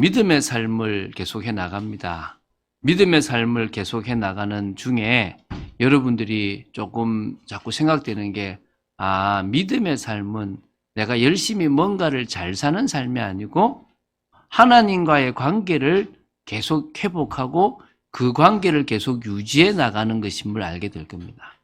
믿음의 삶을 계속해 나갑니다. 믿음의 삶을 계속해 나가는 중에 여러분들이 조금 자꾸 생각되는 게, 믿음의 삶은 내가 열심히 뭔가를 잘 사는 삶이 아니고 하나님과의 관계를 계속 회복하고 그 관계를 계속 유지해 나가는 것임을 알게 될 겁니다.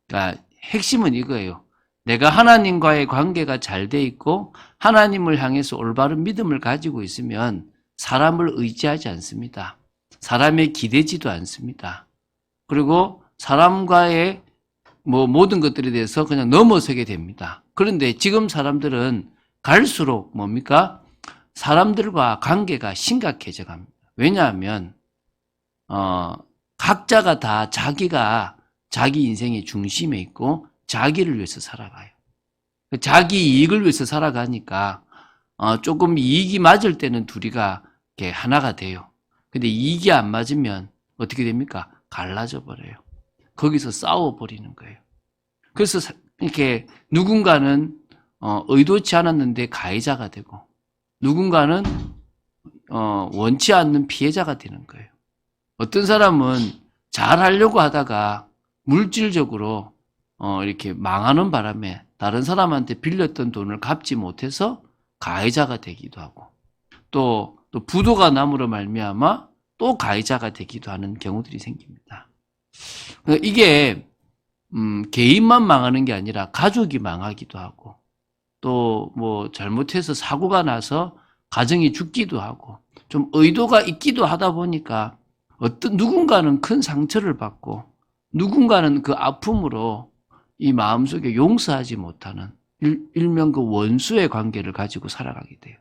그러니까 핵심은 이거예요. 내가 하나님과의 관계가 잘 돼 있고 하나님을 향해서 올바른 믿음을 가지고 있으면 사람을 의지하지 않습니다. 사람에 기대지도 않습니다. 그리고 사람과의 모든 것들에 대해서 그냥 넘어서게 됩니다. 그런데 지금 사람들은 갈수록 뭡니까? 사람들과 관계가 심각해져 갑니다. 왜냐하면 각자가 다 자기가 자기 인생의 중심에 있고 자기를 위해서 살아가요. 자기 이익을 위해서 살아가니까 조금 이익이 맞을 때는 둘이가 이렇게 하나가 돼요. 근데 이익이 안 맞으면 어떻게 됩니까? 갈라져 버려요. 거기서 싸워버리는 거예요. 그래서 이렇게 누군가는 의도치 않았는데 가해자가 되고 누군가는 원치 않는 피해자가 되는 거예요. 어떤 사람은 잘하려고 하다가 물질적으로 이렇게 망하는 바람에 다른 사람한테 빌렸던 돈을 갚지 못해서 가해자가 되기도 하고 또 부도가 남으로 말미암아 또 가해자가 되기도 하는 경우들이 생깁니다. 이게 개인만 망하는 게 아니라 가족이 망하기도 하고 또 잘못해서 사고가 나서 가정이 죽기도 하고 좀 의도가 있기도 하다 보니까 누군가는 큰 상처를 받고 누군가는 그 아픔으로 이 마음속에 용서하지 못하는 일명 그 원수의 관계를 가지고 살아가게 돼요.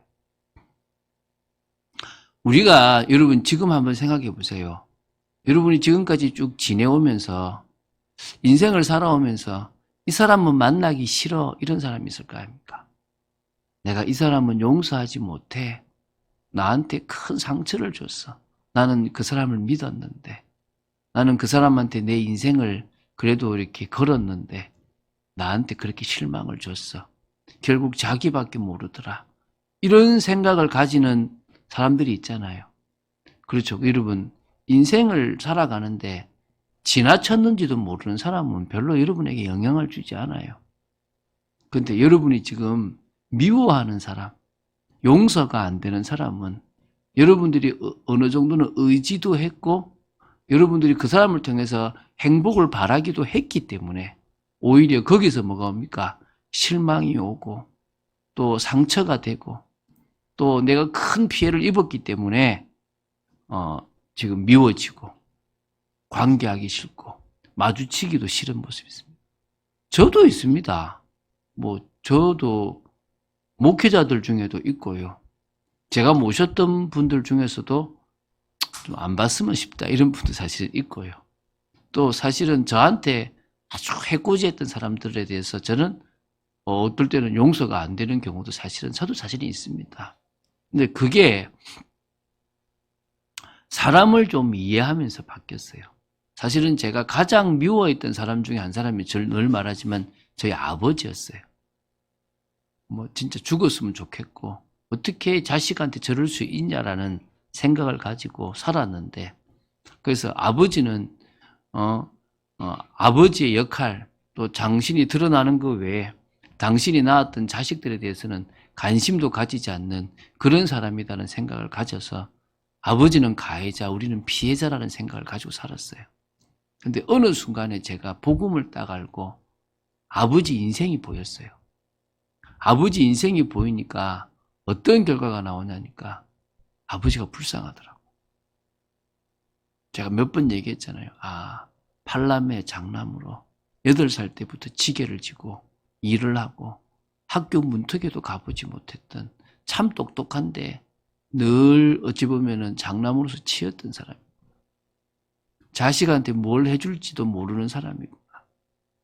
우리가 여러분 지금 한번 생각해 보세요. 여러분이 지금까지 쭉 지내오면서 인생을 살아오면서 이 사람은 만나기 싫어 이런 사람이 있을 거 아닙니까? 내가 이 사람은 용서하지 못해. 나한테 큰 상처를 줬어. 나는 그 사람을 믿었는데 나는 그 사람한테 내 인생을 그래도 이렇게 걸었는데 나한테 그렇게 실망을 줬어. 결국 자기밖에 모르더라. 이런 생각을 가지는 사람들이 있잖아요. 그렇죠. 여러분 인생을 살아가는데 지나쳤는지도 모르는 사람은 별로 여러분에게 영향을 주지 않아요. 그런데 여러분이 지금 미워하는 사람, 용서가 안 되는 사람은 여러분들이 어느 정도는 의지도 했고 여러분들이 그 사람을 통해서 행복을 바라기도 했기 때문에 오히려 거기서 뭐가 옵니까? 실망이 오고 또 상처가 되고 또 내가 큰 피해를 입었기 때문에 지금 미워지고 관계하기 싫고 마주치기도 싫은 모습이 있습니다. 저도 있습니다. 저도 목회자들 중에도 있고요. 제가 모셨던 분들 중에서도 좀 안 봤으면 싶다 이런 분도 사실 있고요. 또 사실은 저한테 아주 해코지했던 사람들에 대해서 저는 어떨 때는 용서가 안 되는 경우도 사실은 저도 사실은 있습니다. 근데 그게 사람을 좀 이해하면서 바뀌었어요. 사실은 제가 가장 미워했던 사람 중에 한 사람이 저를 늘 말하지만 저희 아버지였어요. 진짜 죽었으면 좋겠고 어떻게 자식한테 저럴 수 있냐라는 생각을 가지고 살았는데 그래서 아버지는 아버지의 역할 또 당신이 드러나는 것 외에 당신이 낳았던 자식들에 대해서는 관심도 가지지 않는 그런 사람이라는 생각을 가져서 아버지는 가해자, 우리는 피해자라는 생각을 가지고 살았어요. 근데 어느 순간에 제가 복음을 딱 알고 아버지 인생이 보였어요. 아버지 인생이 보이니까 어떤 결과가 나오냐니까 아버지가 불쌍하더라고. 제가 몇 번 얘기했잖아요. 팔남의 장남으로 8살 때부터 지게를 지고 일을 하고 학교 문턱에도 가보지 못했던 참 똑똑한데 늘 어찌 보면은 장남으로서 치였던 사람이고 자식한테 뭘 해줄지도 모르는 사람이구나.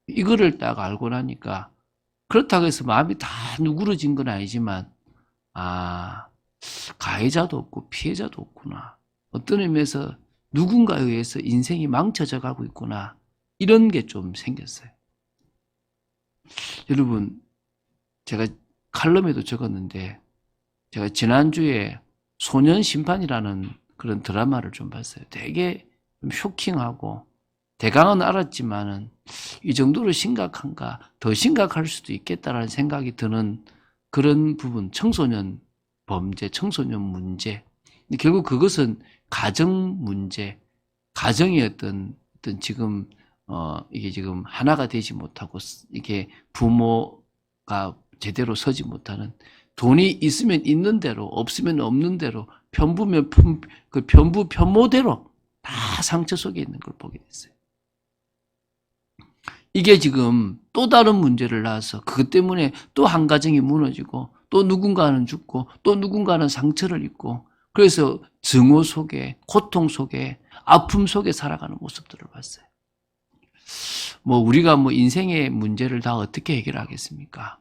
이거를 딱 알고 나니까 그렇다고 해서 마음이 다 누그러진 건 아니지만 가해자도 없고 피해자도 없구나. 어떤 의미에서 누군가에 의해서 인생이 망쳐져 가고 있구나. 이런 게 좀 생겼어요. 여러분 제가 칼럼에도 적었는데 제가 지난주에 소년 심판이라는 그런 드라마를 좀 봤어요. 되게 좀 쇼킹하고 대강은 알았지만은 이 정도로 심각한가, 더 심각할 수도 있겠다라는 생각이 드는 그런 부분, 청소년 범죄, 청소년 문제. 근데 결국 그것은 가정 문제, 가정의 어떤 지금 이게 지금 하나가 되지 못하고 이게 부모가 제대로 서지 못하는, 돈이 있으면 있는 대로 없으면 없는 대로 편부면 그 편부 편모대로 다 상처 속에 있는 걸 보게 됐어요. 이게 지금 또 다른 문제를 낳아서 그것 때문에 또 한 가정이 무너지고 또 누군가는 죽고 또 누군가는 상처를 입고, 그래서 증오 속에, 고통 속에, 아픔 속에 살아가는 모습들을 봤어요. 우리가 인생의 문제를 다 어떻게 해결하겠습니까?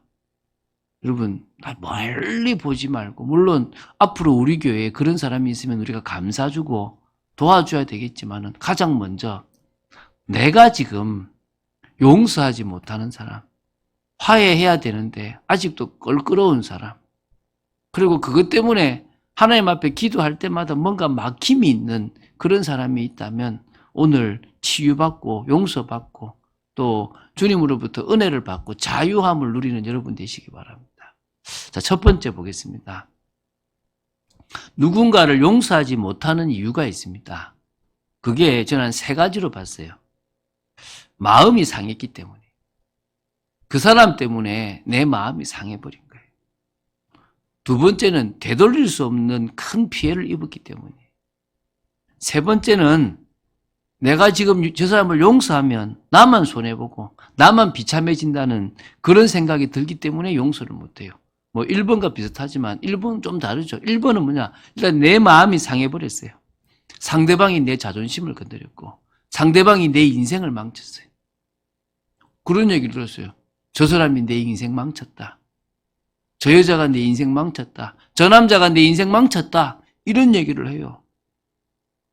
여러분, 멀리 보지 말고, 물론 앞으로 우리 교회에 그런 사람이 있으면 우리가 감사주고 도와줘야 되겠지만은, 가장 먼저 내가 지금 용서하지 못하는 사람, 화해해야 되는데 아직도 껄끄러운 사람, 그리고 그것 때문에 하나님 앞에 기도할 때마다 뭔가 막힘이 있는 그런 사람이 있다면 오늘 치유받고 용서받고 또 주님으로부터 은혜를 받고 자유함을 누리는 여러분 되시기 바랍니다. 자, 첫 번째 보겠습니다. 누군가를 용서하지 못하는 이유가 있습니다. 그게 저는 세 가지로 봤어요. 마음이 상했기 때문에. 그 사람 때문에 내 마음이 상해버린 거예요. 두 번째는 되돌릴 수 없는 큰 피해를 입었기 때문에. 세 번째는 내가 지금 저 사람을 용서하면 나만 손해보고 나만 비참해진다는 그런 생각이 들기 때문에 용서를 못해요. 1번과 비슷하지만 1번은 좀 다르죠. 1번은 뭐냐? 일단 내 마음이 상해버렸어요. 상대방이 내 자존심을 건드렸고 상대방이 내 인생을 망쳤어요. 그런 얘기를 들었어요. 저 사람이 내 인생 망쳤다. 저 여자가 내 인생 망쳤다. 저 남자가 내 인생 망쳤다. 이런 얘기를 해요.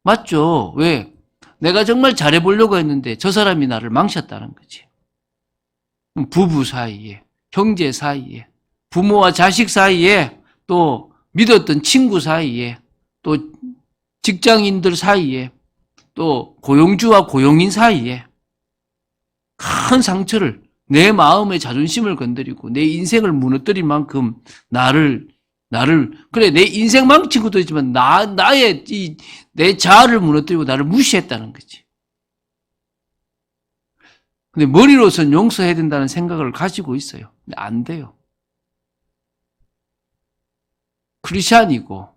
맞죠? 왜? 내가 정말 잘해보려고 했는데 저 사람이 나를 망쳤다는 거지. 부부 사이에, 형제 사이에, 부모와 자식 사이에, 또 믿었던 친구 사이에, 또 직장인들 사이에, 또 고용주와 고용인 사이에 큰 상처를, 내 마음의 자존심을 건드리고 내 인생을 무너뜨린 만큼 나를 그래 내 인생 망친 것도 있지만 나의 내 자아를 무너뜨리고 나를 무시했다는 거지. 근데 머리로선 용서해야 된다는 생각을 가지고 있어요. 근데 안 돼요. 크리스찬이고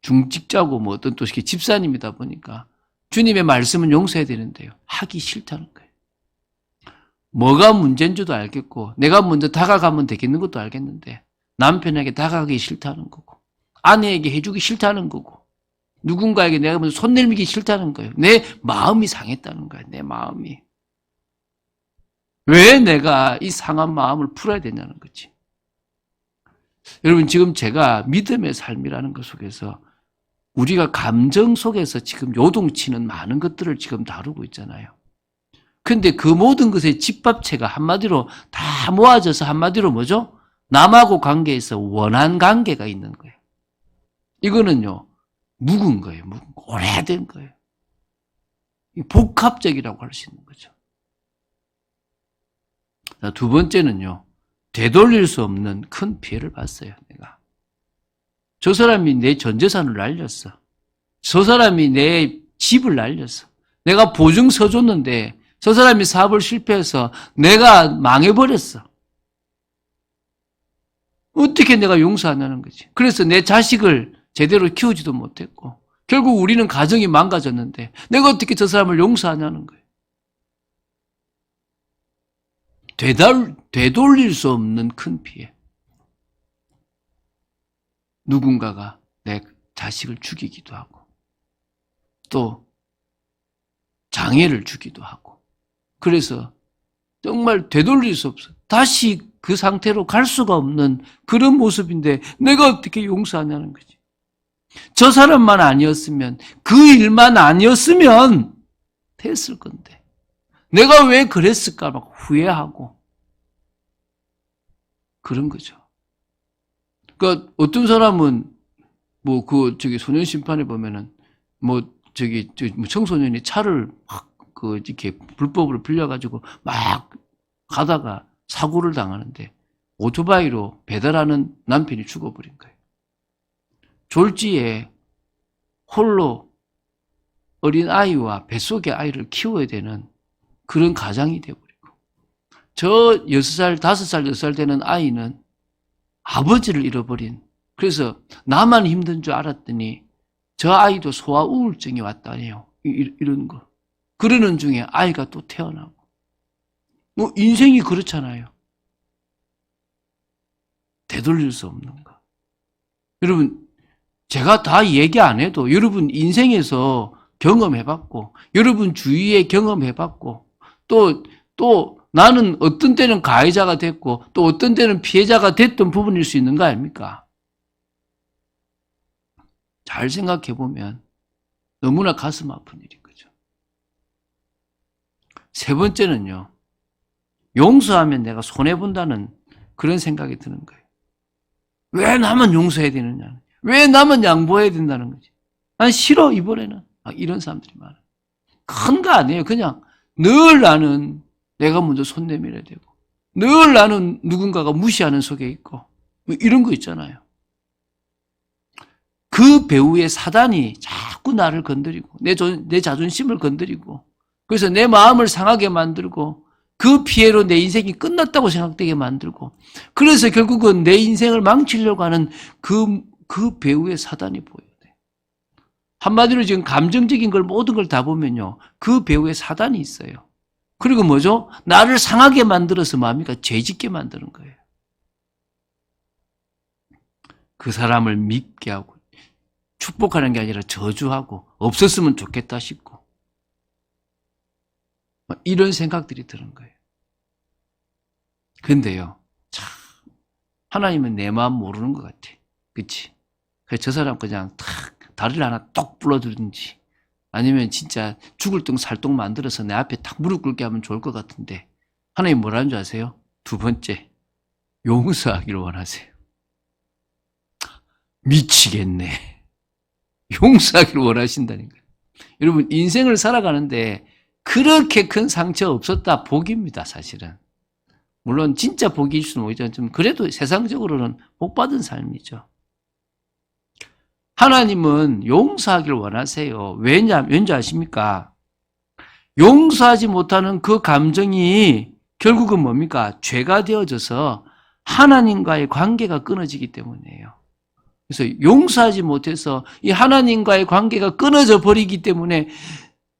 중직자고 어떤 또 집사님이다 보니까 주님의 말씀은 용서해야 되는데요. 하기 싫다는 거예요. 뭐가 문제인 줄도 알겠고 내가 먼저 다가가면 되겠는 것도 알겠는데 남편에게 다가가기 싫다는 거고 아내에게 해주기 싫다는 거고 누군가에게 내가 먼저 손 내밀기 싫다는 거예요. 내 마음이 상했다는 거예요. 내 마음이. 왜 내가 이 상한 마음을 풀어야 되냐는 거지. 여러분, 지금 제가 믿음의 삶이라는 것 속에서 우리가 감정 속에서 지금 요동치는 많은 것들을 지금 다루고 있잖아요. 근데 그 모든 것의 집합체가 한마디로 다 모아져서 한마디로 뭐죠? 남하고 관계에서 원한 관계가 있는 거예요. 이거는요, 묵은 거예요. 오래된 거예요. 복합적이라고 할 수 있는 거죠. 두 번째는요, 되돌릴 수 없는 큰 피해를 봤어요, 내가. 저 사람이 내 전 재산을 날렸어. 저 사람이 내 집을 날렸어. 내가 보증서 줬는데 저 사람이 사업을 실패해서 내가 망해버렸어. 어떻게 내가 용서하냐는 거지. 그래서 내 자식을 제대로 키우지도 못했고 결국 우리는 가정이 망가졌는데 내가 어떻게 저 사람을 용서하냐는 거예요. 되돌릴 수 없는 큰 피해. 누군가가 내 자식을 죽이기도 하고 또 장애를 주기도 하고 그래서 정말 되돌릴 수 없어. 다시 그 상태로 갈 수가 없는 그런 모습인데 내가 어떻게 용서하냐는 거지. 저 사람만 아니었으면 그 일만 아니었으면 됐을 건데 내가 왜 그랬을까 막 후회하고 그런 거죠. 그러니까 어떤 사람은 소년 심판에 보면은, 청소년이 차를 막, 이렇게 불법으로 빌려가지고 막 가다가 사고를 당하는데, 오토바이로 배달하는 남편이 죽어버린 거예요. 졸지에 홀로 어린 아이와 뱃속의 아이를 키워야 되는 그런 가장이 되어버리고, 저 6살, 5살, 6살 되는 아이는 아버지를 잃어버린, 그래서 나만 힘든 줄 알았더니 저 아이도 소아 우울증이 왔다네요. 이런 거. 그러는 중에 아이가 또 태어나고. 인생이 그렇잖아요. 되돌릴 수 없는 거. 여러분, 제가 다 얘기 안 해도 여러분 인생에서 경험해봤고, 여러분 주위에 경험해봤고, 또 나는 어떤 때는 가해자가 됐고, 또 어떤 때는 피해자가 됐던 부분일 수 있는 거 아닙니까? 잘 생각해보면 너무나 가슴 아픈 일인 거죠. 세 번째는요, 용서하면 내가 손해본다는 그런 생각이 드는 거예요. 왜 나만 용서해야 되느냐? 왜 나만 양보해야 된다는 거지? 난 싫어, 이번에는. 이런 사람들이 많아요. 큰 거 아니에요. 그냥 늘 나는 내가 먼저 손 내밀어야 되고, 늘 나는 누군가가 무시하는 속에 있고, 이런 거 있잖아요. 그 배후에 사단이 자꾸 나를 건드리고, 내 자존심을 건드리고, 그래서 내 마음을 상하게 만들고, 그 피해로 내 인생이 끝났다고 생각되게 만들고, 그래서 결국은 내 인생을 망치려고 하는 그 배후에 사단이 보여요. 한마디로 지금 감정적인 걸 모든 걸 다 보면요, 그 배후에 사단이 있어요. 그리고 뭐죠? 나를 상하게 만들어서 뭡니까? 죄짓게 만드는 거예요. 그 사람을 밉게 하고 축복하는 게 아니라 저주하고 없었으면 좋겠다 싶고 이런 생각들이 드는 거예요. 근데요, 참 하나님은 내 마음 모르는 것 같아. 그치? 그래서 저 사람 그냥 탁 다리를 하나 똑 불러주든지 아니면 진짜 죽을 똥 살똥 만들어서 내 앞에 탁 무릎 꿇게 하면 좋을 것 같은데, 하나님 뭐라는 줄 아세요? 두 번째, 용서하기를 원하세요. 미치겠네. 용서하기를 원하신다는 거예요. 여러분, 인생을 살아가는데 그렇게 큰 상처 없었다 복입니다, 사실은. 물론 진짜 복일 수는 모르지만 좀 그래도 세상적으로는 복받은 삶이죠. 하나님은 용서하기를 원하세요. 왠지 아십니까? 용서하지 못하는 그 감정이 결국은 뭡니까? 죄가 되어져서 하나님과의 관계가 끊어지기 때문이에요. 그래서 용서하지 못해서 이 하나님과의 관계가 끊어져 버리기 때문에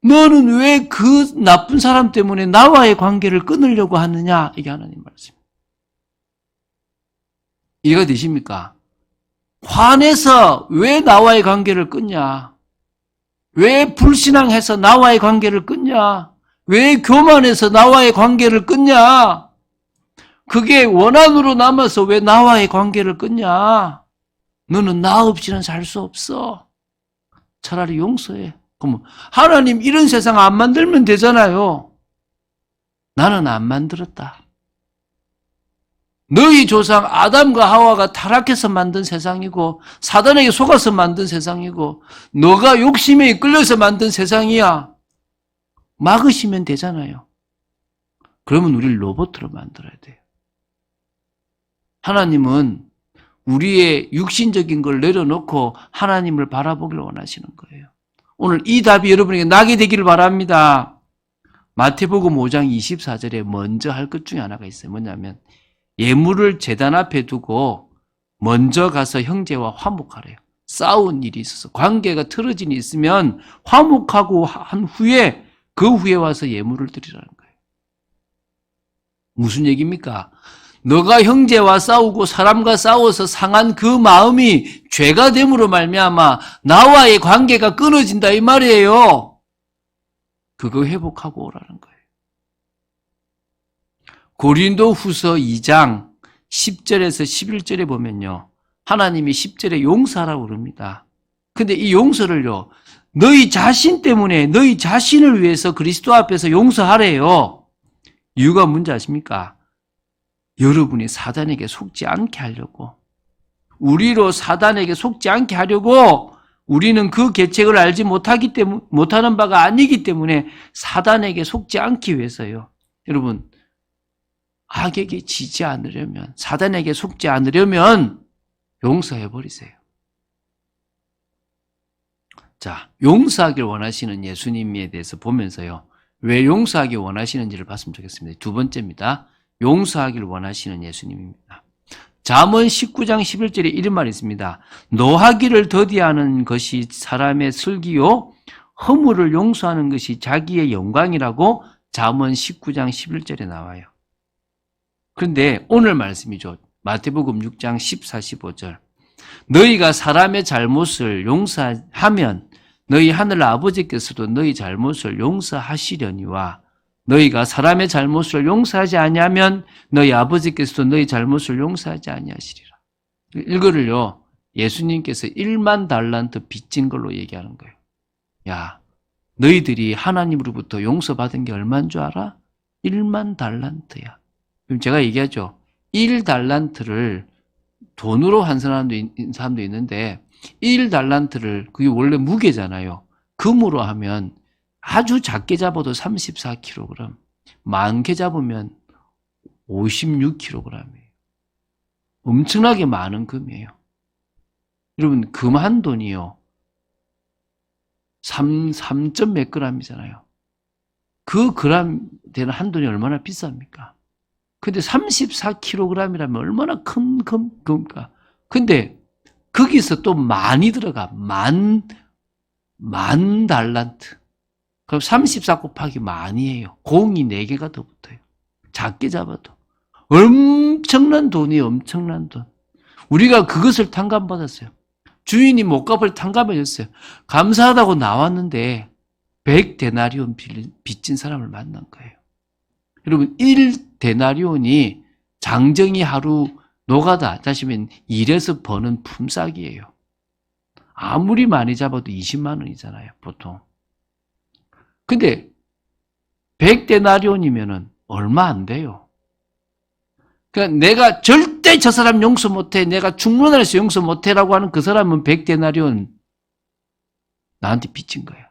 너는 왜 그 나쁜 사람 때문에 나와의 관계를 끊으려고 하느냐? 이게 하나님 말씀입니다. 이해가 되십니까? 화내서 왜 나와의 관계를 끊냐? 왜 불신앙해서 나와의 관계를 끊냐? 왜 교만해서 나와의 관계를 끊냐? 그게 원한으로 남아서 왜 나와의 관계를 끊냐? 너는 나 없이는 살 수 없어. 차라리 용서해. 그럼 하나님 이런 세상 안 만들면 되잖아요. 나는 안 만들었다. 너희 조상 아담과 하와가 타락해서 만든 세상이고 사단에게 속아서 만든 세상이고 너가 욕심에 이끌려서 만든 세상이야. 막으시면 되잖아요. 그러면 우리를 로봇으로 만들어야 돼요. 하나님은 우리의 육신적인 걸 내려놓고 하나님을 바라보기를 원하시는 거예요. 오늘 이 답이 여러분에게 나게 되기를 바랍니다. 마태복음 5장 24절에 먼저 할 것 중에 하나가 있어요. 뭐냐면 예물을 제단 앞에 두고 먼저 가서 형제와 화목하래요. 싸운 일이 있어서 관계가 틀어진 일이 있으면 화목하고 한 후에 그 후에 와서 예물을 드리라는 거예요. 무슨 얘기입니까? 너가 형제와 싸우고 사람과 싸워서 상한 그 마음이 죄가 됨으로 말미암아 나와의 관계가 끊어진다 이 말이에요. 그거 회복하고 오라는 거예요. 고린도후서 2장 10절에서 11절에 보면요, 하나님이 10절에 용서하라고 그럽니다. 근데 이 용서를요, 너희 자신 때문에 너희 자신을 위해서 그리스도 앞에서 용서하래요. 이유가 뭔지 아십니까? 여러분이 사단에게 속지 않게 하려고, 우리로 사단에게 속지 않게 하려고 우리는 그 계책을 알지 못하는 바가 아니기 때문에 사단에게 속지 않기 위해서요. 여러분, 악에게 지지 않으려면, 사단에게 속지 않으려면 용서해 버리세요. 자, 용서하길 원하시는 예수님에 대해서 보면서요. 왜 용서하길 원하시는지를 봤으면 좋겠습니다. 두 번째입니다. 용서하길 원하시는 예수님입니다. 잠언 19장 11절에 이런 말이 있습니다. 노하기를 더디하는 것이 사람의 슬기요 허물을 용서하는 것이 자기의 영광이라고 잠언 19장 11절에 나와요. 그런데 오늘 말씀이죠. 마태복음 6장 14, 15절. 너희가 사람의 잘못을 용서하면 너희 하늘 아버지께서도 너희 잘못을 용서하시려니와 너희가 사람의 잘못을 용서하지 아니하면 너희 아버지께서도 너희 잘못을 용서하지 아니하시리라. 이거를요, 예수님께서 1만 달란트 빚진 걸로 얘기하는 거예요. 야, 너희들이 하나님으로부터 용서받은 게 얼마인 줄 알아? 1만 달란트야. 그럼 제가 얘기하죠. 1달란트를 돈으로 환산하는 사람도 있는데 1달란트를 그게 원래 무게잖아요. 금으로 하면 아주 작게 잡아도 34kg, 많게 잡으면 56kg이에요. 엄청나게 많은 금이에요. 여러분, 금 한 돈이요. 3점 몇 g이잖아요. 그 그램 되는 한 돈이 얼마나 비쌉니까? 근데 34kg이라면 얼마나 큰 금입니까? 근데 거기서 또 많이 들어가. 만 달란트. 그럼 34 곱하기 만이에요. 공이 4개가 더 붙어요. 작게 잡아도. 엄청난 돈이에요. 엄청난 돈. 우리가 그것을 탕감받았어요. 주인이 목값을 탕감해줬어요. 감사하다고 나왔는데 100데나리온 빚진 사람을 만난 거예요. 여러분, 1데나리온이 장정이 하루 노가다 하시면 일해서 버는 품삯이에요. 아무리 많이 잡아도 20만 원이잖아요, 보통. 근데 100데나리온이면은 얼마 안 돼요. 그러니까 내가 절대 저 사람 용서 못해, 내가 중문에서 용서 못해라고 하는 그 사람은 100데나리온 나한테 빚진 거야.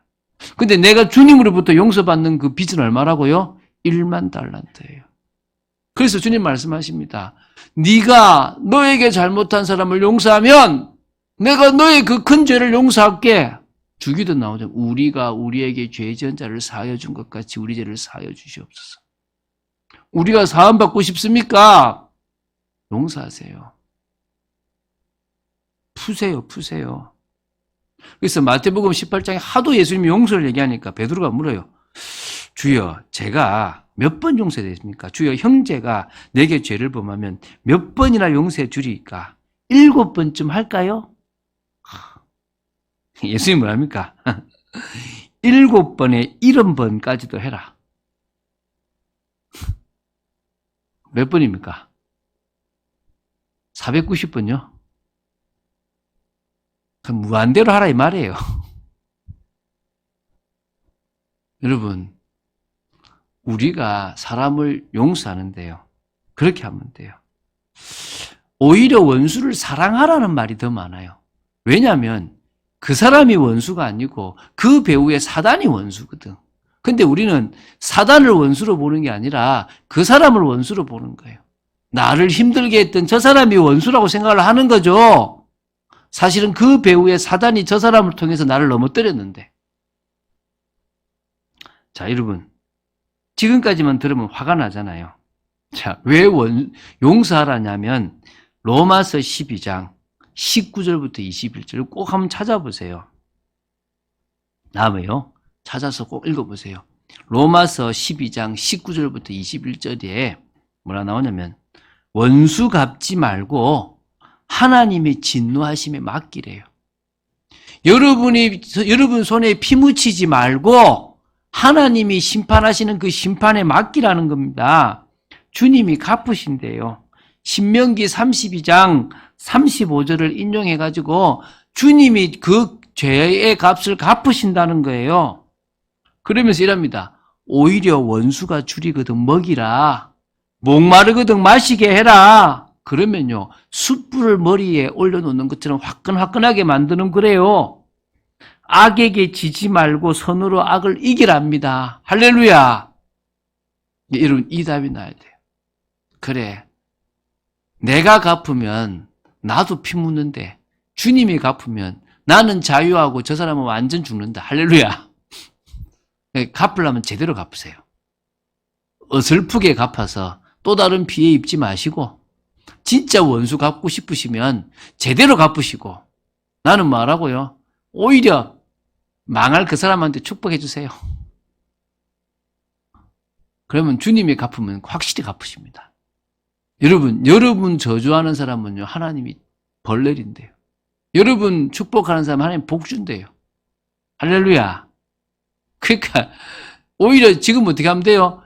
근데 내가 주님으로부터 용서받는 그 빚은 얼마라고요? 1만 달란트예요. 그래서 주님 말씀하십니다. 네가 너에게 잘못한 사람을 용서하면 내가 너의 그 큰 죄를 용서할게. 주기도 나오죠. 우리가 우리에게 죄 지은 자를 사하여 준 것 같이 우리 죄를 사하여 주시옵소서. 우리가 사함받고 싶습니까? 용서하세요. 푸세요. 그래서 마태복음 18장에 하도 예수님이 용서를 얘기하니까 베드로가 물어요. 주여, 제가 몇 번 용서됐습니까? 주여, 형제가 내게 죄를 범하면 몇 번이나 용서해 주리까? 7번쯤 할까요? 예수님이 뭐랍니까? 7번에 70번까지도 해라. 몇 번입니까? 490번요? 그럼 무한대로 하라 이 말이에요. 여러분, 우리가 사람을 용서하는데요. 그렇게 하면 돼요. 오히려 원수를 사랑하라는 말이 더 많아요. 왜냐하면 그 사람이 원수가 아니고 그 배후에 사단이 원수거든. 근데 우리는 사단을 원수로 보는 게 아니라 그 사람을 원수로 보는 거예요. 나를 힘들게 했던 저 사람이 원수라고 생각을 하는 거죠. 사실은 그 배후에 사단이 저 사람을 통해서 나를 넘어뜨렸는데. 자, 여러분. 지금까지만 들으면 화가 나잖아요. 자, 왜 용서하라냐면 로마서 12장 19절부터 21절을 꼭 한번 찾아보세요. 다음에요. 찾아서 꼭 읽어보세요. 로마서 12장 19절부터 21절에 뭐라 나오냐면 원수 갚지 말고 하나님의 진노하심에 맡기래요. 여러분 손에 피 묻히지 말고 하나님이 심판하시는 그 심판에 맡기라는 겁니다. 주님이 갚으신대요. 신명기 32장 35절을 인용해가지고 주님이 그 죄의 값을 갚으신다는 거예요. 그러면서 이랍니다. 오히려 원수가 줄이거든 먹이라. 목마르거든 마시게 해라. 그러면요, 숯불을 머리에 올려놓는 것처럼 화끈화끈하게 만드는 거래요. 악에게 지지 말고 선으로 악을 이기랍니다. 할렐루야. 여러분, 이 답이 나야 돼요. 그래, 내가 갚으면 나도 피 묻는데 주님이 갚으면 나는 자유하고 저 사람은 완전 죽는다. 할렐루야. 갚으려면 제대로 갚으세요. 어설프게 갚아서 또 다른 피해 입지 마시고, 진짜 원수 갚고 싶으시면 제대로 갚으시고, 나는 뭐라고요? 오히려 망할 그 사람한테 축복해 주세요. 그러면 주님이 갚으면 확실히 갚으십니다. 여러분 저주하는 사람은요, 하나님이 벌 내린대요. 여러분 축복하는 사람 하나님 복 준대요. 할렐루야. 그러니까 오히려 지금 어떻게 하면 돼요?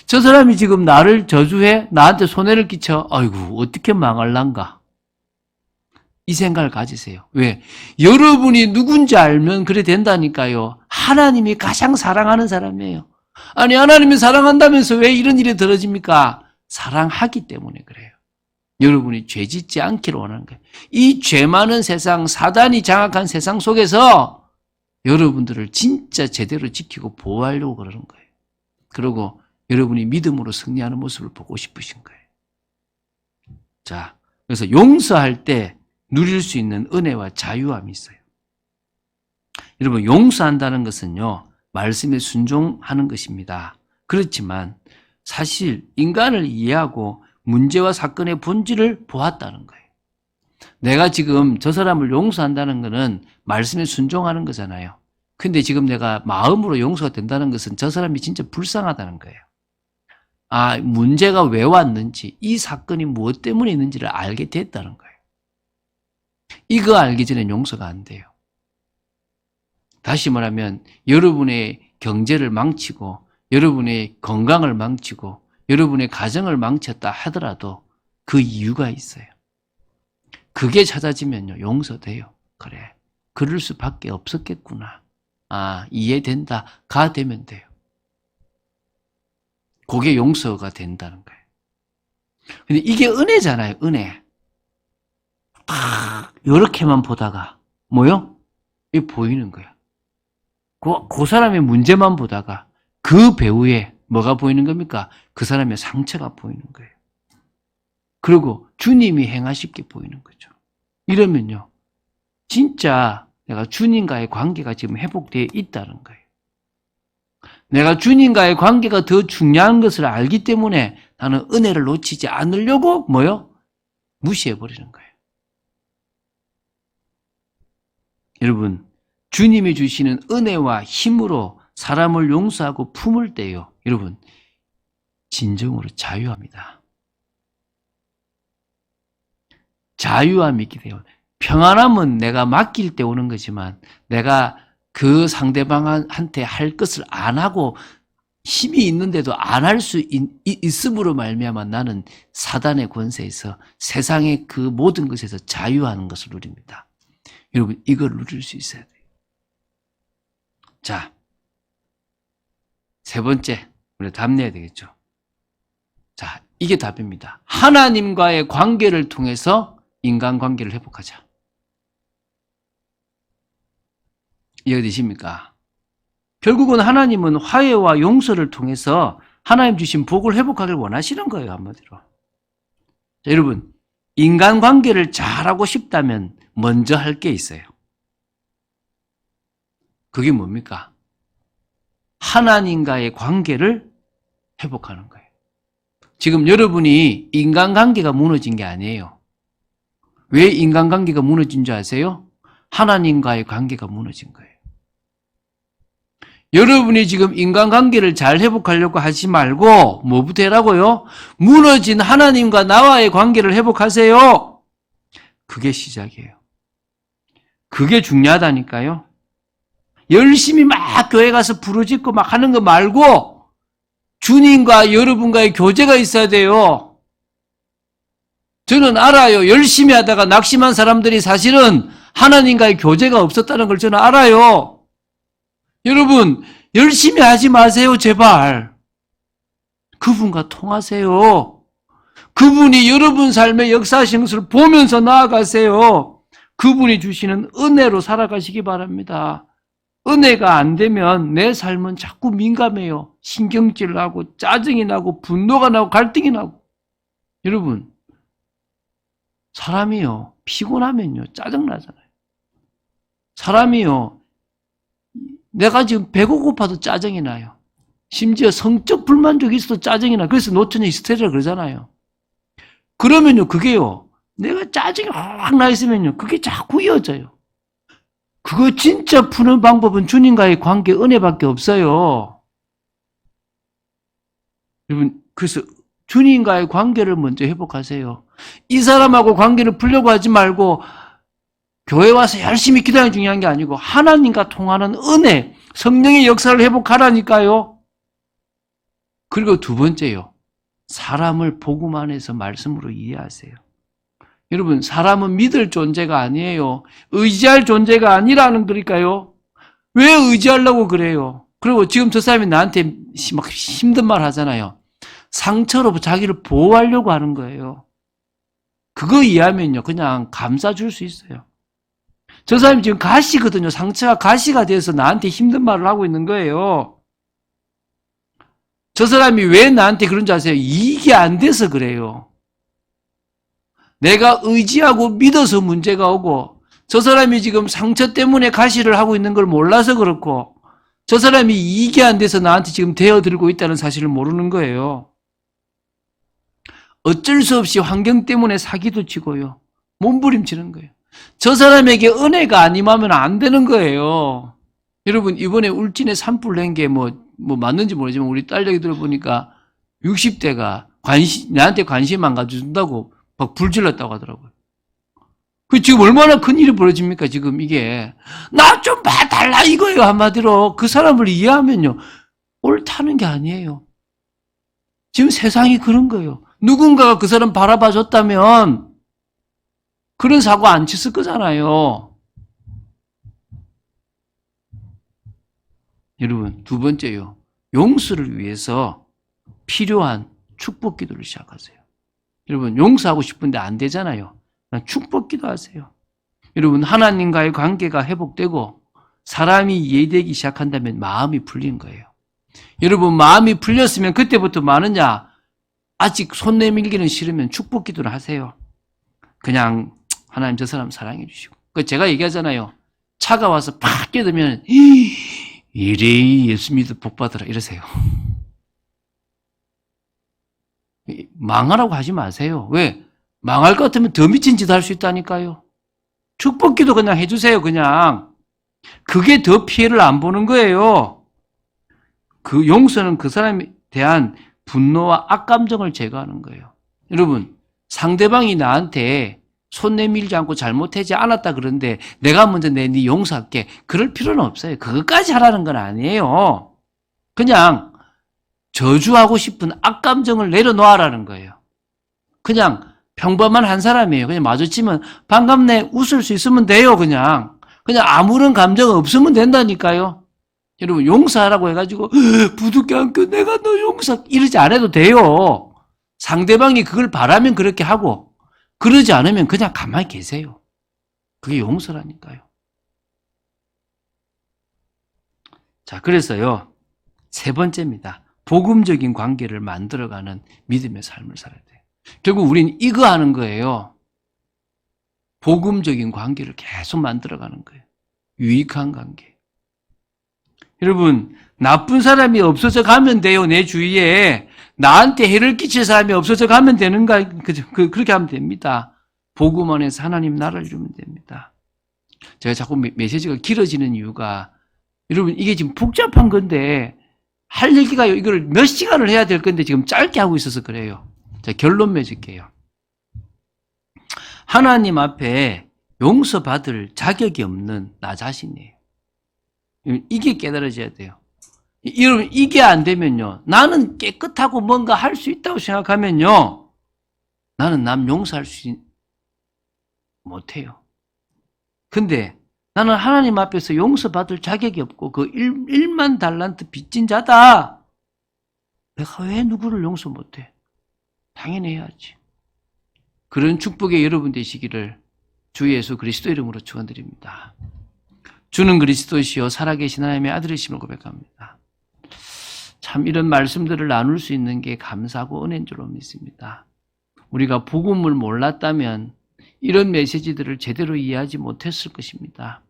저 사람이 지금 나를 저주해? 나한테 손해를 끼쳐? 아이고, 어떻게 망할란가? 이 생각을 가지세요. 왜? 여러분이 누군지 알면 그래 된다니까요. 하나님이 가장 사랑하는 사람이에요. 아니, 하나님이 사랑한다면서 왜 이런 일이 벌어집니까? 사랑하기 때문에 그래요. 여러분이 죄 짓지 않기를 원하는 거예요. 이 죄 많은 세상, 사단이 장악한 세상 속에서 여러분들을 진짜 제대로 지키고 보호하려고 그러는 거예요. 그리고 여러분이 믿음으로 승리하는 모습을 보고 싶으신 거예요. 자, 그래서 용서할 때 누릴 수 있는 은혜와 자유함이 있어요. 여러분, 용서한다는 것은요, 말씀에 순종하는 것입니다. 그렇지만 사실 인간을 이해하고 문제와 사건의 본질을 보았다는 거예요. 내가 지금 저 사람을 용서한다는 것은 말씀에 순종하는 거잖아요. 근데 지금 내가 마음으로 용서가 된다는 것은 저 사람이 진짜 불쌍하다는 거예요. 아, 문제가 왜 왔는지, 이 사건이 무엇 때문에 있는지를 알게 됐다는 거예요. 이거 알기 전에 용서가 안 돼요. 다시 말하면 여러분의 경제를 망치고 여러분의 건강을 망치고 여러분의 가정을 망쳤다 하더라도 그 이유가 있어요. 그게 찾아지면요, 용서돼요. 그래, 그럴 수밖에 없었겠구나. 아, 이해된다. 가 되면 돼요. 그게 용서가 된다는 거예요. 근데 이게 은혜잖아요, 은혜. 이렇게만 보다가 뭐요? 이게 보이는 거야. 그 사람의 문제만 보다가 그 배후에 뭐가 보이는 겁니까? 그 사람의 상처가 보이는 거예요. 그리고 주님이 행하실 게 보이는 거죠. 이러면요, 진짜 내가 주님과의 관계가 지금 회복되어 있다는 거예요. 내가 주님과의 관계가 더 중요한 것을 알기 때문에 나는 은혜를 놓치지 않으려고 뭐요? 무시해버리는 거예요. 여러분, 주님이 주시는 은혜와 힘으로 사람을 용서하고 품을 때요, 여러분, 진정으로 자유합니다. 자유함이 있게 돼요. 평안함은 내가 맡길 때 오는 거지만 내가 그 상대방한테 할 것을 안 하고 힘이 있는데도 안 할 수 있음으로 말미암아 나는 사단의 권세에서 세상의 그 모든 것에서 자유하는 것을 누립니다. 여러분, 이걸 누릴 수 있어야 돼요. 자, 세 번째, 우리 답 내야 되겠죠. 자, 이게 답입니다. 하나님과의 관계를 통해서 인간관계를 회복하자. 이해되십니까? 결국은 하나님은 화해와 용서를 통해서 하나님 주신 복을 회복하길 원하시는 거예요, 한마디로. 자, 여러분, 인간관계를 잘하고 싶다면 먼저 할 게 있어요. 그게 뭡니까? 하나님과의 관계를 회복하는 거예요. 지금 여러분이 인간관계가 무너진 게 아니에요. 왜 인간관계가 무너진 줄 아세요? 하나님과의 관계가 무너진 거예요. 여러분이 지금 인간관계를 잘 회복하려고 하지 말고 뭐부터 해라고요? 무너진 하나님과 나와의 관계를 회복하세요. 그게 시작이에요. 그게 중요하다니까요. 열심히 막 교회 가서 부르짖고 막 하는 거 말고 주님과 여러분과의 교제가 있어야 돼요. 저는 알아요. 열심히 하다가 낙심한 사람들이 사실은 하나님과의 교제가 없었다는 걸 저는 알아요. 여러분, 열심히 하지 마세요, 제발. 그분과 통하세요. 그분이 여러분 삶의 역사하시는 것을 보면서 나아가세요. 그분이 주시는 은혜로 살아가시기 바랍니다. 은혜가 안 되면 내 삶은 자꾸 민감해요. 신경질 나고 짜증이 나고 분노가 나고 갈등이 나고. 여러분, 사람이요, 피곤하면요, 짜증나잖아요. 사람이요, 내가 지금 배가 고파도 짜증이 나요. 심지어 성적 불만족이 있어도 짜증이 나요. 그래서 노처녀 히스테리라 그러잖아요. 그러면요, 그게요, 내가 짜증이 확 나 있으면요, 그게 자꾸 이어져요. 그거 진짜 푸는 방법은 주님과의 관계 은혜밖에 없어요. 여러분, 그래서 주님과의 관계를 먼저 회복하세요. 이 사람하고 관계를 풀려고 하지 말고 교회 와서 열심히 기도하는 게 중요한 게 아니고 하나님과 통하는 은혜, 성령의 역사를 회복하라니까요. 그리고 두 번째요. 사람을 복음 안에서 말씀으로 이해하세요. 여러분, 사람은 믿을 존재가 아니에요. 의지할 존재가 아니라는 거니까요. 왜 의지하려고 그래요? 그리고 지금 저 사람이 나한테 막 힘든 말 하잖아요. 상처로 자기를 보호하려고 하는 거예요. 그거 이해하면요, 그냥 감싸줄 수 있어요. 저 사람이 지금 가시거든요. 상처가 가시가 돼서 나한테 힘든 말을 하고 있는 거예요. 저 사람이 왜 나한테 그런 줄 아세요? 이익이 안 돼서 그래요. 내가 의지하고 믿어서 문제가 오고, 저 사람이 지금 상처 때문에 가시를 하고 있는 걸 몰라서 그렇고, 저 사람이 이익이 안 돼서 나한테 지금 대어들고 있다는 사실을 모르는 거예요. 어쩔 수 없이 환경 때문에 사기도 치고요. 몸부림치는 거예요. 저 사람에게 은혜가 안 임하면 안 되는 거예요. 여러분, 이번에 울진에 산불 낸 게 뭐 맞는지 모르지만 우리 딸 얘기 들어보니까 60대가 나한테 관심 안 가져준다고 막 불질렀다고 하더라고요. 그 지금 얼마나 큰 일이 벌어집니까, 지금 이게. 나 좀 봐달라 이거예요, 한마디로. 그 사람을 이해하면요. 옳다는 게 아니에요. 지금 세상이 그런 거예요. 누군가가 그 사람 바라봐 줬다면 그런 사고 안 쳤을 거잖아요. 여러분, 두 번째요. 용서를 위해서 필요한 축복 기도를 시작하세요. 여러분, 용서하고 싶은데 안 되잖아요. 축복 기도하세요. 여러분, 하나님과의 관계가 회복되고 사람이 이해되기 시작한다면 마음이 풀린 거예요. 여러분, 마음이 풀렸으면 그때부터 뭐하느냐? 아직 손 내밀기는 싫으면 축복 기도를 하세요. 그냥 하나님 저 사람 사랑해 주시고. 제가 얘기하잖아요. 차가 와서 팍 깨들면 이래 예수 믿어 복 받으라 이러세요. 망하라고 하지 마세요. 왜? 망할 것 같으면 더 미친 짓 할 수 있다니까요. 축복 기도 그냥 해주세요. 그냥. 그게 더 피해를 안 보는 거예요. 그 용서는 그 사람에 대한 분노와 악감정을 제거하는 거예요. 여러분, 상대방이 나한테 손 내밀지 않고 잘못하지 않았다 그런데 내가 먼저 네 용서할게. 그럴 필요는 없어요. 그것까지 하라는 건 아니에요. 그냥 저주하고 싶은 악감정을 내려놓으라는 거예요. 그냥 평범한 한 사람이에요. 그냥 마주치면 반갑네 웃을 수 있으면 돼요. 그냥 아무런 감정 없으면 된다니까요. 여러분, 용서하라고 해가지고 부둥켜 안고 내가 너 용서 이러지 않아도 돼요. 상대방이 그걸 바라면 그렇게 하고 그러지 않으면 그냥 가만히 계세요. 그게 용서라니까요. 자, 그래서요, 세 번째입니다. 복음적인 관계를 만들어가는 믿음의 삶을 살아야 돼요. 결국 우리는 이거 하는 거예요. 복음적인 관계를 계속 만들어가는 거예요. 유익한 관계. 여러분, 나쁜 사람이 없어져 가면 돼요. 내 주위에 나한테 해를 끼칠 사람이 없어져 가면 되는가? 그렇게 하면 됩니다. 복음 안에서 하나님 나라를 이루면 됩니다. 제가 자꾸 메시지가 길어지는 이유가, 여러분, 이게 지금 복잡한 건데 할 얘기가 이걸 몇 시간을 해야 될 건데 지금 짧게 하고 있어서 그래요. 자, 결론 맺을게요. 하나님 앞에 용서받을 자격이 없는 나 자신이에요. 이게 깨달아져야 돼요. 여러분, 이게 안 되면요, 나는 깨끗하고 뭔가 할 수 있다고 생각하면요, 나는 남 용서할 수 못해요. 근데 나는 하나님 앞에서 용서받을 자격이 없고 그 1만 달란트 빚진 자다. 내가 왜 누구를 용서 못해? 당연히 해야지. 그런 축복의 여러분 되시기를 주 예수 그리스도 이름으로 축원드립니다. 주는 그리스도시요 살아계신 하나님의 아들이심을 고백합니다. 참 이런 말씀들을 나눌 수 있는 게 감사하고 은혜인 줄로 믿습니다. 우리가 복음을 몰랐다면 이런 메시지들을 제대로 이해하지 못했을 것입니다.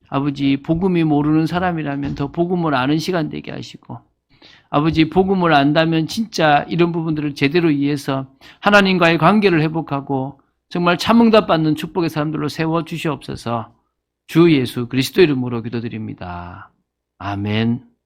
아버지, 복음이 모르는 사람이라면 더 복음을 아는 시간 되게 하시고, 아버지, 복음을 안다면 진짜 이런 부분들을 제대로 이해해서 하나님과의 관계를 회복하고 정말 참응답 받는 축복의 사람들로 세워 주시옵소서. 주 예수 그리스도 이름으로 기도드립니다. 아멘.